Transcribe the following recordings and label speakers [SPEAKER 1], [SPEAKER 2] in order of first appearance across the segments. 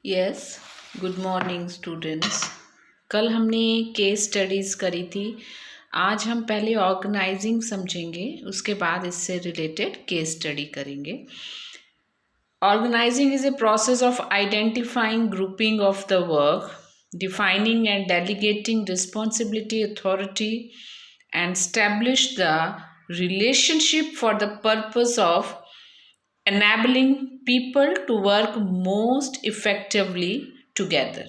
[SPEAKER 1] Yes, good morning students. कल हमने case studies करी थी। आज हम पहले ऑर्गेनाइजिंग समझेंगे, उसके बाद इससे रिलेटेड केस स्टडी करेंगे। Organising is a process of identifying grouping of the work, defining and delegating responsibility, authority, and establish the relationship for the purpose of enabling people to work most effectively together.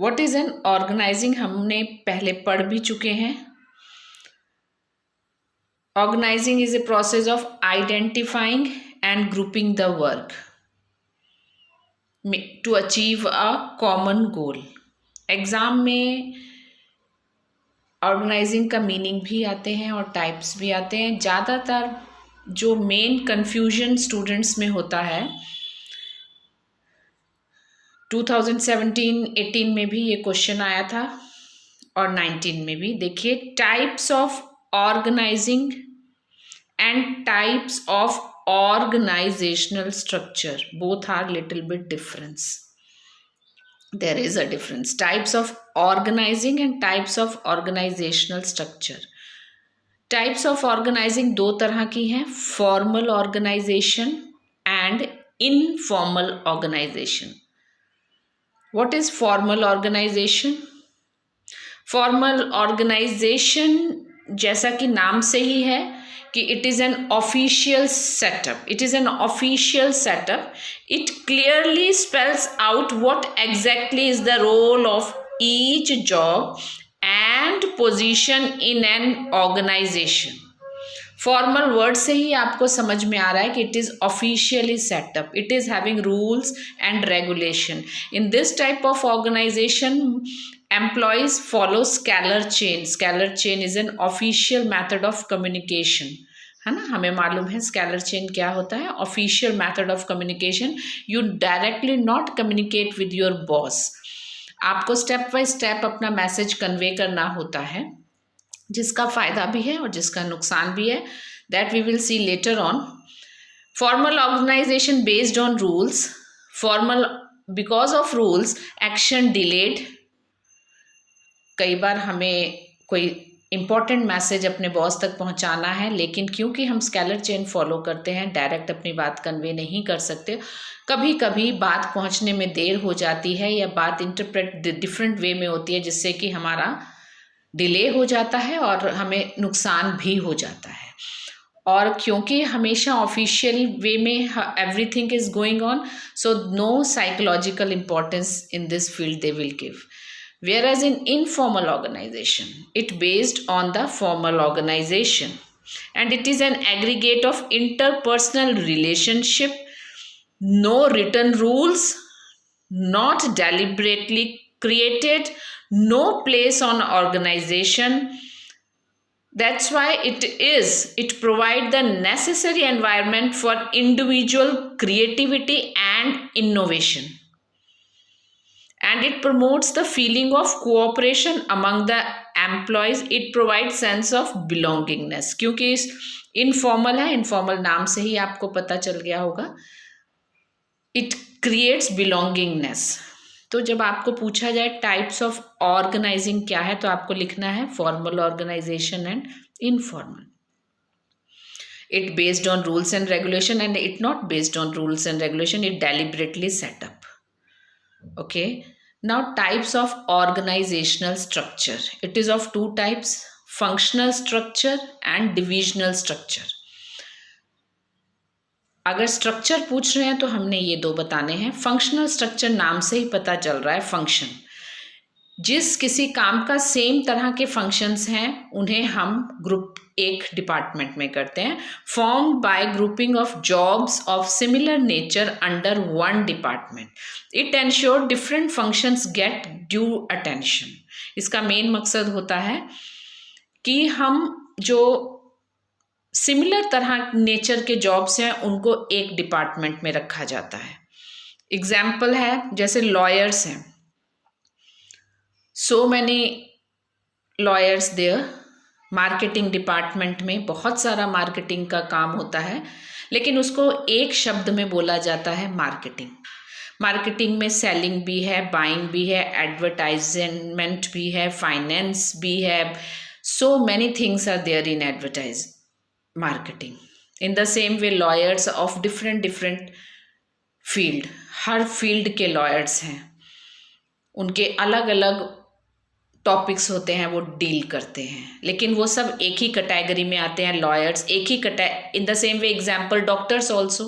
[SPEAKER 1] What is an organizing? हमने पहले पढ़ भी चुके हैं। Organizing is a process of identifying and grouping the work to achieve a common goal. Exam में organising का meaning भी आते हैं और टाइप्स भी आते हैं। ज़्यादातर जो मेन कन्फ्यूजन स्टूडेंट्स में होता है, 2017-18 में भी ये क्वेश्चन आया था और 19 में भी। देखिए, types of organising and types of organisational structure, both are little bit difference. There is a difference. Types of organizing and types of organizational structure. Types of organizing दो तरह की हैं, formal organization and informal organization. What is formal organization? Formal organization जैसा कि नाम से ही है कि it is an official setup. It is an official setup. It clearly spells out what exactly is the role of each job and position in an organization. Formal word से ही आपको समझ में आ रहा है कि it is officially set up, it is having rules and regulation. In this type of organisation employees follow scalar chain. Scalar chain is an official method of communication, है ना. हमें मालूम है स्केलर चेन क्या होता है. Official method of communication. You directly not communicate with your boss. आपको step by step अपना मैसेज कन्वे करना होता है, जिसका फ़ायदा भी है और जिसका नुकसान भी है. That we will see later on. Formal organisation based on rules. Formal because of rules action delayed. कई बार हमें कोई इम्पॉर्टेंट मैसेज अपने बॉस तक पहुंचाना है, लेकिन क्योंकि हम स्केलर चेन फॉलो करते हैं, डायरेक्ट अपनी बात कन्वे नहीं कर सकते. कभी कभी बात पहुंचने में देर हो जाती है या बात इंटरप्रेट डिफरेंट वे में होती है, जिससे कि हमारा डिले हो जाता है और हमें नुकसान भी हो जाता है. और क्योंकि हमेशा ऑफिशियल वे में everything is going on, so no psychological importance in this field they will give. Whereas in informal organization, it based on the formal organization, and it is an aggregate of interpersonal relationship, no written rules, not deliberately created, no place on organization. That's why it provide the necessary environment for individual creativity and innovation. And it promotes the feeling of cooperation among the employees. It provides sense of belongingness. क्योंकि informal है, informal नाम से ही आपको पता चल गया होगा. It creates belongingness. तो जब आपको पूछा जाए टाइप्स ऑफ ऑर्गेनाइजिंग क्या है, तो आपको लिखना है formal organisation and informal. It based on rules and regulation, and it not based on rules and regulation. It deliberately set up. Okay, now types of organizational structure. It is of two types: functional structure and divisional structure. अगर structure पूछ रहे हैं तो हमने ये दो बताने हैं. फंक्शनल स्ट्रक्चर नाम से ही पता चल रहा है, फंक्शन. जिस किसी काम का सेम तरह के फंक्शंस हैं, उन्हें हम ग्रुप एक डिपार्टमेंट में करते हैं. Form by grouping of jobs of similar nature under one department. It ensure different functions get due attention. इसका मेन मकसद होता है कि हम जो सिमिलर तरह नेचर के जॉब्स हैं, उनको एक डिपार्टमेंट में रखा जाता है. एग्जाम्पल है, जैसे लॉयर्स हैं. So many lawyers there. Marketing department में बहुत सारा मार्केटिंग का काम होता है, लेकिन उसको एक शब्द में बोला जाता है मार्केटिंग. मार्केटिंग में सेलिंग भी है, बाइंग भी है, एडवर्टाइजमेंट भी है, फाइनेंस भी है. So many things are there in advertise marketing. In the same way lawyers of different different field, हर फील्ड के लॉयर्स हैं, उनके अलग अलग टॉपिक्स होते हैं, वो डील करते हैं, लेकिन वो सब एक ही कैटेगरी में आते हैं. लॉयर्स एक ही in the same way example doctors also.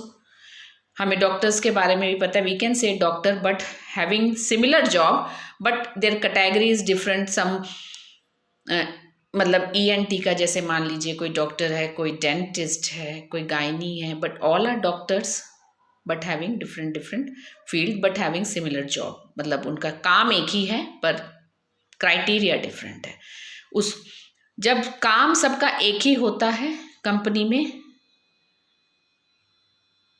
[SPEAKER 1] हमें डॉक्टर्स के बारे में भी पता है, we can say doctor but having similar job but their category is different. Some मतलब ENT का जैसे मान लीजिए कोई डॉक्टर है, कोई डेंटिस्ट है, कोई गायनी है, but all are doctors but having different different field but having similar job. मतलब उनका काम एक ही है पर क्राइटेरिया डिफरेंट है. उस जब काम सबका एक ही होता है कंपनी में,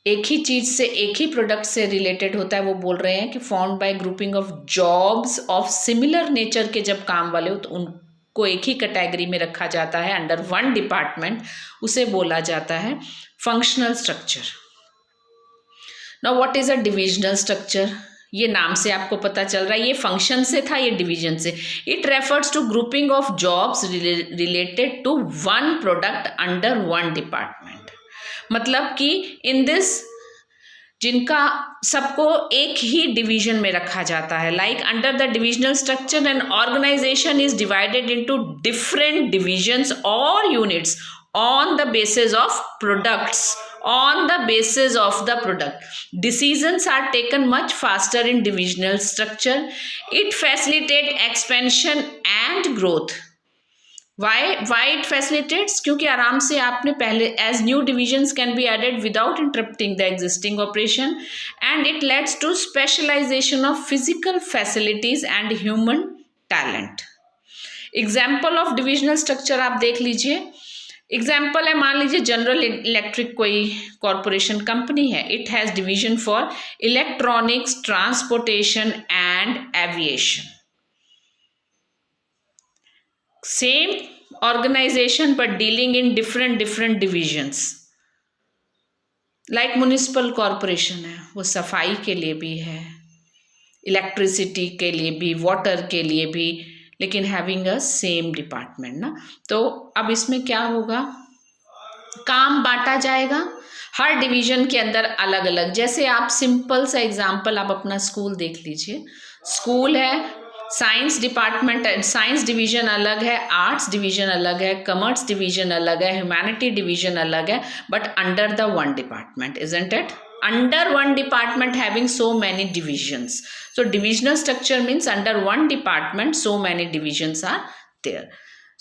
[SPEAKER 1] एक ही चीज से, एक ही प्रोडक्ट से रिलेटेड होता है, वो बोल रहे हैं कि formed by grouping of jobs of similar nature के जब काम वाले हो तो उनको एक ही कैटेगरी में रखा जाता है अंडर वन डिपार्टमेंट. उसे बोला जाता है functional structure. Now what is a divisional structure? ये नाम से आपको पता चल रहा है, ये फंक्शन से था, ये डिवीजन से. It refers to grouping of jobs related to one product under one department. मतलब कि इन दिस जिनका सबको एक ही डिवीजन में रखा जाता है. Like under the divisional structure an organisation is divided into different divisions और units on the basis of products, on the basis of the product. Decisions are taken much faster in divisional structure. It facilitates expansion and growth. Why it facilitates? क्योंकि आराम से आपने पहले as new divisions can be added without interrupting the existing operation, and it leads to specialization of physical facilities and human talent. Example of divisional structure आप देख लीजिए. Example है, मान लीजिए जनरल इलेक्ट्रिक कोई कॉरपोरेशन कंपनी है. It has division for electronics, transportation and aviation. Same organisation but dealing in different different divisions. Like municipal corporation है, वो सफाई के लिए भी है, इलेक्ट्रिसिटी के लिए भी, वाटर के लिए भी, लेकिन हैविंग अ सेम डिपार्टमेंट ना. तो अब इसमें क्या होगा, काम बांटा जाएगा हर डिवीजन के अंदर अलग अलग. जैसे आप सिंपल सा एग्जांपल, आप अपना स्कूल देख लीजिए. स्कूल है, साइंस डिपार्टमेंट, साइंस डिवीजन अलग है, आर्ट्स डिवीजन अलग है, कॉमर्स डिवीजन अलग है, ह्यूमैनिटी डिवीजन अलग है, but under the one department, isn't it? Under one department having so many divisions. So divisional structure means under one department so many divisions are there.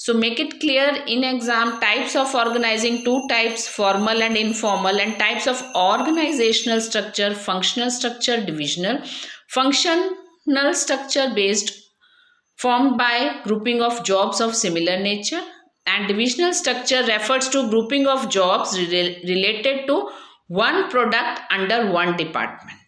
[SPEAKER 1] So make it clear in exam. Types of organizing, two types, formal and informal, and types of organizational structure, functional structure, divisional. Functional structure based formed by grouping of jobs of similar nature, and divisional structure refers to grouping of jobs related to one product under one department.